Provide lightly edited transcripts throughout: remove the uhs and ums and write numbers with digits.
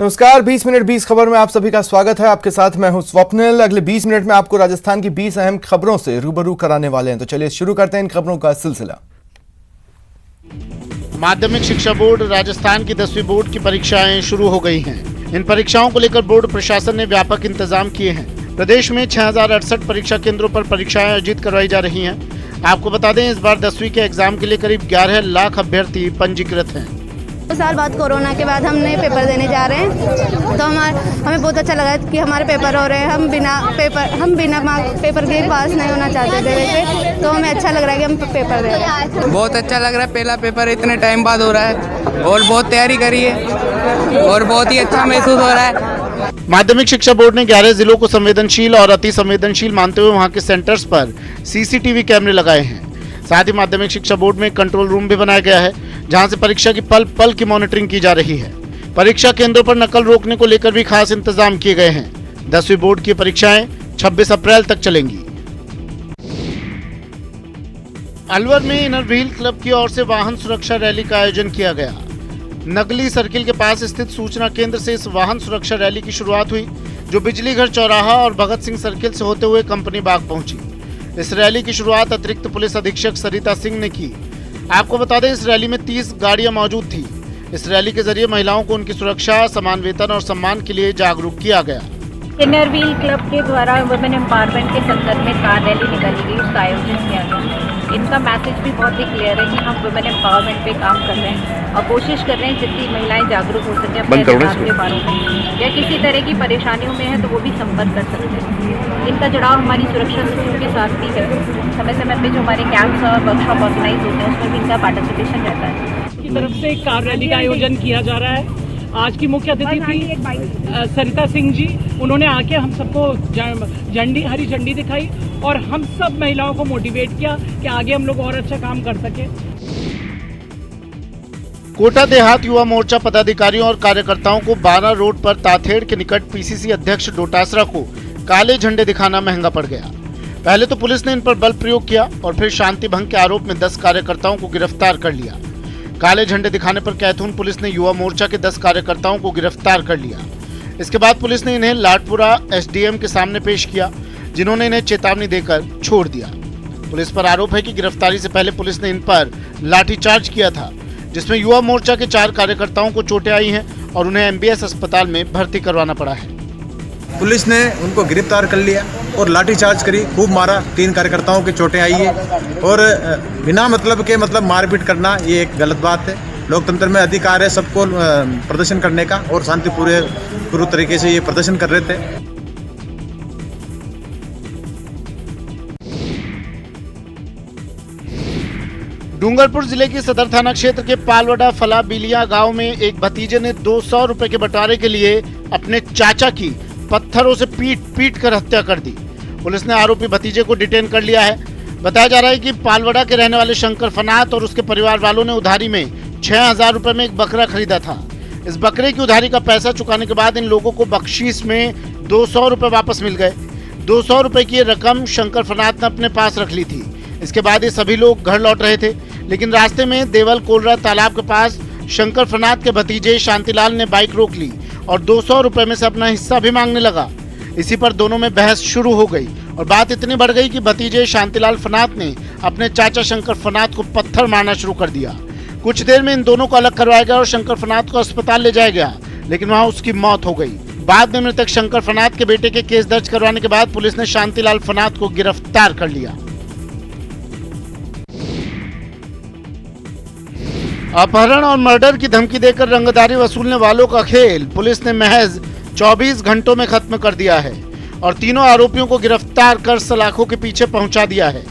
नमस्कार, 20 मिनट 20 खबर में आप सभी का स्वागत है। आपके साथ मैं हूं स्वप्निल। अगले 20 मिनट में आपको राजस्थान की 20 अहम खबरों से रूबरू कराने वाले हैं। तो चलिए शुरू करते हैं इन खबरों का सिलसिला। माध्यमिक शिक्षा बोर्ड राजस्थान की 10वीं बोर्ड की परीक्षाएं शुरू हो गई हैं। इन परीक्षाओं को लेकर बोर्ड प्रशासन ने व्यापक इंतजाम किए हैं। प्रदेश में 6068 परीक्षा केंद्रों पर परीक्षाएं आयोजित करवाई जा रही हैं। आपको बता दें, इस बार 10वीं के एग्जाम के लिए करीब 11 लाख अभ्यर्थी पंजीकृत हैं। 2 साल बाद कोरोना के बाद हमने पेपर देने जा रहे हैं, तो हमें बहुत अच्छा लगा कि हमारे पेपर हो रहे हैं। हम बिना पेपर के पास नहीं होना चाहते थे वैसे, तो हमें अच्छा लग रहा है कि हम पेपर दे रहे हैं। बहुत अच्छा लग रहा है। पहला पेपर इतने टाइम बाद हो रहा है और बहुत तैयारी करी है और बहुत ही अच्छा महसूस हो रहा है। माध्यमिक शिक्षा बोर्ड ने 11 जिलों को संवेदनशील और अति संवेदनशील मानते हुए वहां के सेंटर्स पर सीसीटीवी कैमरे लगाए हैं। साथ ही माध्यमिक शिक्षा बोर्ड में कंट्रोल रूम भी बनाया गया है, जहां से परीक्षा की पल पल की मॉनिटरिंग की जा रही है। परीक्षा केंद्रों पर नकल रोकने को लेकर भी खास इंतजाम किए गए हैं। 10वीं बोर्ड की परीक्षाएं 26 अप्रैल तक चलेंगी। अलवर में इनर व्हील क्लब की ओर से वाहन सुरक्षा रैली का आयोजन किया गया। नगली सर्किल के पास स्थित सूचना केंद्र से इस वाहन सुरक्षा रैली की शुरुआत हुई, जो बिजली घर चौराहा और भगत सिंह सर्किल से होते हुए कंपनी बाग पहुंची। इस रैली की शुरुआत अतिरिक्त पुलिस अधीक्षक सरिता सिंह ने की। आपको बता दें, इस रैली में 30 गाड़ियां मौजूद थी। इस रैली के जरिए महिलाओं को उनकी सुरक्षा, समान वेतन और सम्मान के लिए जागरूक किया गया। इनर व्हील क्लब के द्वारा वुमेन एम्पावरमेंट के संदर्भ में कार रैली निकाली गई, उसका आयोजन किया गया। इनका मैसेज भी बहुत ही क्लियर है कि हम वुमेन एम्पावरमेंट पे काम कर रहे हैं और कोशिश कर रहे हैं जितनी महिलाएं जागरूक हो सके अपने अधिकार के बारे में, या किसी तरह की परेशानियों में है तो वो भी संपर्क कर सकते हैं। इनका जुड़ाव हमारी सुरक्षा सूत्रों के साथ भी है। समय समय पे जो हमारे कैंप्स और वर्कशॉप ऑर्गेनाइज होते हैं उसमें भी इनका पार्टिसिपेशन रहता है। की तरफ से कार रैली का आयोजन किया जा रहा है। आज की मुख्य अतिथि थी सरिता सिंह जी। उन्होंने आके हम सबको हरी झंडी दिखाई और हम सब महिलाओं को मोटिवेट किया कि आगे हम लोग और अच्छा काम कर सके। कोटा देहात युवा मोर्चा पदाधिकारियों और कार्यकर्ताओं को 12 रोड पर ताथेड़ के निकट पीसीसी अध्यक्ष डोटासरा को काले झंडे दिखाना महंगा पड़ गया। पहले तो पुलिस ने इन पर बल प्रयोग किया और फिर शांति भंग के आरोप में 10 कार्यकर्ताओं को गिरफ्तार कर लिया। काले झंडे दिखाने पर कैथून पुलिस ने युवा मोर्चा के 10 कार्यकर्ताओं को गिरफ्तार कर लिया। इसके बाद पुलिस ने इन्हें लाटपुरा एसडीएम के सामने पेश किया, जिन्होंने इन्हें चेतावनी देकर छोड़ दिया। पुलिस पर आरोप है कि गिरफ्तारी से पहले पुलिस ने इन पर लाठीचार्ज किया था, जिसमें युवा मोर्चा के 4 कार्यकर्ताओं को चोटें आई हैं और उन्हें एमबीएस अस्पताल में भर्ती करवाना पड़ा है। पुलिस ने उनको गिरफ्तार कर लिया और लाठीचार्ज करी, खूब मारा। 3 कार्यकर्ताओं की चोटें आई है और बिना मतलब के मारपीट करना ये एक गलत बात है। लोकतंत्र में अधिकार है सबको प्रदर्शन करने का और शांतिपूर्ण तरीके से ये प्रदर्शन कर रहे थे। डूंगरपुर जिले के सदर थाना क्षेत्र के पालवड़ा फला बिलिया गांव में एक भतीजे ने 200 रुपए के बंटवारे के लिए अपने चाचा की पत्थरों से पीट कर हत्या कर दी। पुलिस ने आरोपी भतीजे को डिटेन कर लिया है। बताया जा रहा है कि पालवड़ा के रहने वाले शंकर फनात और उसके परिवार वालों ने उधारी में 6000 रुपए में एक बकरा खरीदा था। इस बकरे की उधारी का पैसा चुकाने के बाद इन लोगों को बख्शीश में 200 रुपए वापस मिल गए। 200 रुपए की रकम शंकर फनात ने अपने पास रख ली थी। इसके बाद ये सभी लोग घर लौट रहे थे, लेकिन रास्ते में देवल कोलरा तालाब के पास शंकर फनात के भतीजे शांतिलाल ने बाइक रोक ली और 200 रुपए में से अपना हिस्सा भी मांगने लगा। इसी पर दोनों में बहस शुरू हो गई और बात इतनी बढ़ गई कि भतीजे शांतिलाल फनात ने अपने चाचा शंकर फनात को पत्थर मारना शुरू कर दिया। कुछ देर में इन दोनों को अलग करवाया गया और शंकर फनात को अस्पताल ले जाया गया, लेकिन वहां उसकी मौत हो गई। बाद में मृतक शंकर फनात के बेटे के केस दर्ज करवाने के बाद पुलिस ने शांतिलाल फनात को गिरफ्तार कर लिया। अपहरण और मर्डर की धमकी देकर रंगदारी वसूलने वालों का खेल पुलिस ने महज 24 घंटों में खत्म कर दिया है और तीनों आरोपियों को गिरफ्तार कर सलाखों के पीछे पहुंचा दिया है।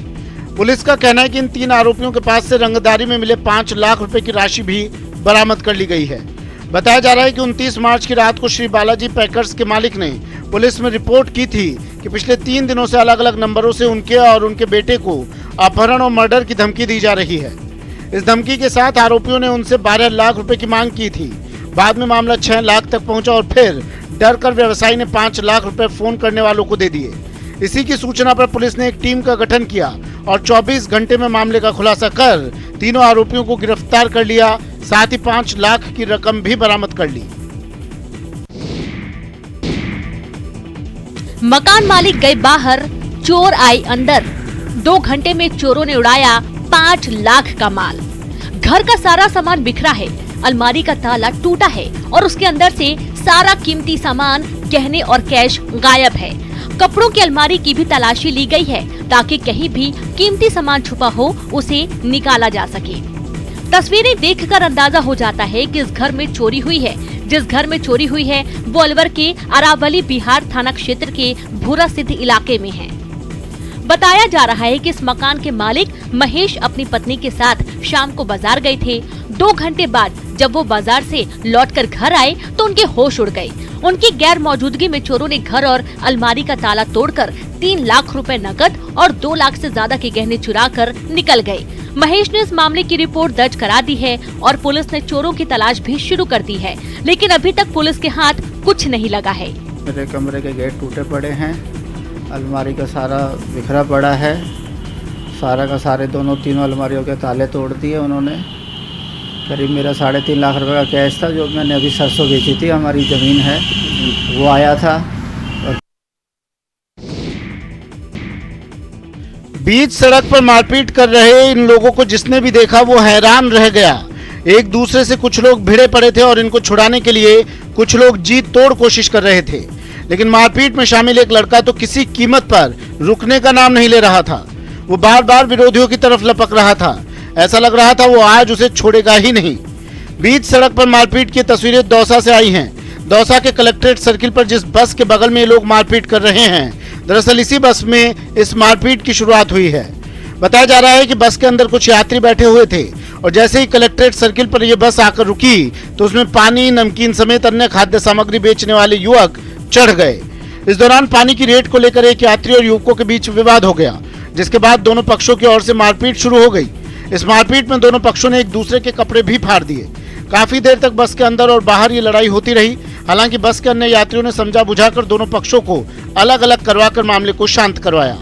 पुलिस का कहना है कि इन 3 आरोपियों के पास से रंगदारी में मिले 5 लाख रुपए की राशि भी बरामद कर ली गई है। बताया जा रहा है कि 29 मार्च की रात को श्री बालाजी पैकर्स के मालिक ने पुलिस में रिपोर्ट की थी कि पिछले 3 दिनों से अलग अलग नंबरों से उनके और उनके बेटे को अपहरण और मर्डर की धमकी दी जा रही है। इस धमकी के साथ आरोपियों ने उनसे 12 लाख रुपए की मांग की थी। बाद में मामला 6 लाख तक पहुंचा और फिर डर कर व्यवसायी ने 5 लाख रुपए फोन करने वालों को दे दिए। इसी की सूचना पर पुलिस ने एक टीम का गठन किया और 24 घंटे में मामले का खुलासा कर तीनों आरोपियों को गिरफ्तार कर लिया। साथ ही 5 लाख की रकम भी बरामद कर ली। मकान मालिक गए बाहर, चोर आए अंदर। 2 घंटे में चोरों ने उड़ाया 5 लाख का माल। घर का सारा सामान बिखरा है, अलमारी का ताला टूटा है और उसके अंदर से सारा कीमती सामान, गहने और कैश गायब है। कपड़ों की अलमारी की भी तलाशी ली गई है ताकि कहीं भी कीमती सामान छुपा हो उसे निकाला जा सके। तस्वीरें देखकर अंदाजा हो जाता है कि इस घर में चोरी हुई है। जिस घर में चोरी हुई है वो अलवर के अरावली बिहार थाना क्षेत्र के भूरा सिद्ध इलाके में है। बताया जा रहा है कि इस मकान के मालिक महेश अपनी पत्नी के साथ शाम को बाजार गए थे। 2 घंटे बाद जब वो बाजार से लौटकर घर आए तो उनके होश उड़ गए। उनकी गैर मौजूदगी में चोरों ने घर और अलमारी का ताला तोड़कर 3 लाख रुपए नकद और 2 लाख से ज्यादा के गहने चुराकर निकल गए। महेश ने इस मामले की रिपोर्ट दर्ज करा दी है और पुलिस ने चोरों की तलाश भी शुरू कर दी है, लेकिन अभी तक पुलिस के हाथ कुछ नहीं लगा है। मेरे कमरे के गेट टूटे पड़े हैं, अलमारी का सारा बिखरा पड़ा है, सारा का सारे तीनों अलमारियों के ताले तोड़ दिए उन्होंने। करीब मेरा 3.5 लाख रुपए का कैश था जो मैंने अभी सरसों बेची थी, हमारी ज़मीन है, वो आया था। बीच सड़क पर मारपीट कर रहे इन लोगों को जिसने भी देखा वो हैरान रह गया। एक दूसरे से कुछ लोग भिड़े पड़े थे और इनको छुड़ाने के लिए कुछ लोग जी तोड़ कोशिश कर रहे थे, लेकिन मारपीट में शामिल एक लड़का तो किसी कीमत पर रुकने का नाम नहीं ले रहा था। वो बार बार विरोधियों की तरफ लपक रहा था। ऐसा लग रहा था वो आज उसे छोड़ेगा ही नहीं। बीच सड़क पर मारपीट की तस्वीरें दौसा से आई हैं। दौसा के कलेक्ट्रेट सर्किल पर जिस बस के बगल में ये लोग मारपीट कर रहे हैं, दरअसल इसी बस में इस मारपीट की शुरुआत हुई है। बताया जा रहा है कि बस के अंदर कुछ यात्री बैठे हुए थे और जैसे ही कलेक्ट्रेट सर्किल पर यह बस आकर रुकी तो उसमें पानी, नमकीन समेत अन्य खाद्य सामग्री बेचने वाले युवक चढ़ गए। इस दौरान पानी की रेट को लेकर एक यात्री और युवकों के बीच विवाद हो गया, जिसके बाद दोनों पक्षों की ओर से मारपीट शुरू हो गई। इस मारपीट में दोनों पक्षों ने एक दूसरे के कपड़े भी फाड़ दिए। काफी देर तक बस के अंदर और बाहर ये लड़ाई होती रही। हालांकि बस के अन्य यात्रियों ने समझा बुझाकर दोनों पक्षों को अलग अलग करवाकर मामले को शांत करवाया।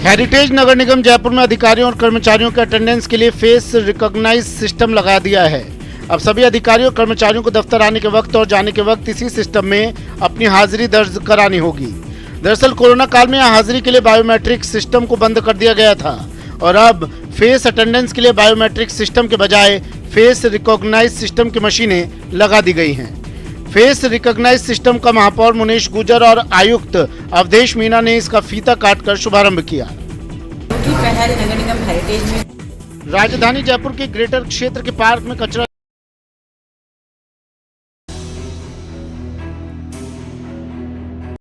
हेरिटेज नगर निगम जयपुर में अधिकारियों और कर्मचारियों के अटेंडेंस के लिए फेस रिकॉग्नाइज सिस्टम लगा दिया है। अब सभी अधिकारियों और कर्मचारियों को दफ्तर आने के वक्त और जाने के वक्त इसी सिस्टम में अपनी हाजिरी दर्ज करानी होगी। दरअसल कोरोना काल में हाजिरी के लिए बायोमेट्रिक सिस्टम को बंद कर दिया गया था और अब फेस अटेंडेंस के लिए बायोमेट्रिक सिस्टम के बजाय फेस रिकॉग्नाइज सिस्टम की मशीनें लगा दी गई हैं। फेस रिकॉग्नाइज सिस्टम का महापौर मुनीश गुजर और आयुक्त अवधेश मीना ने इसका फीता काटकर शुभारंभ किया। पहल नगर निगम हेरिटेज में राजधानी जयपुर के ग्रेटर क्षेत्र के पार्क में कचरा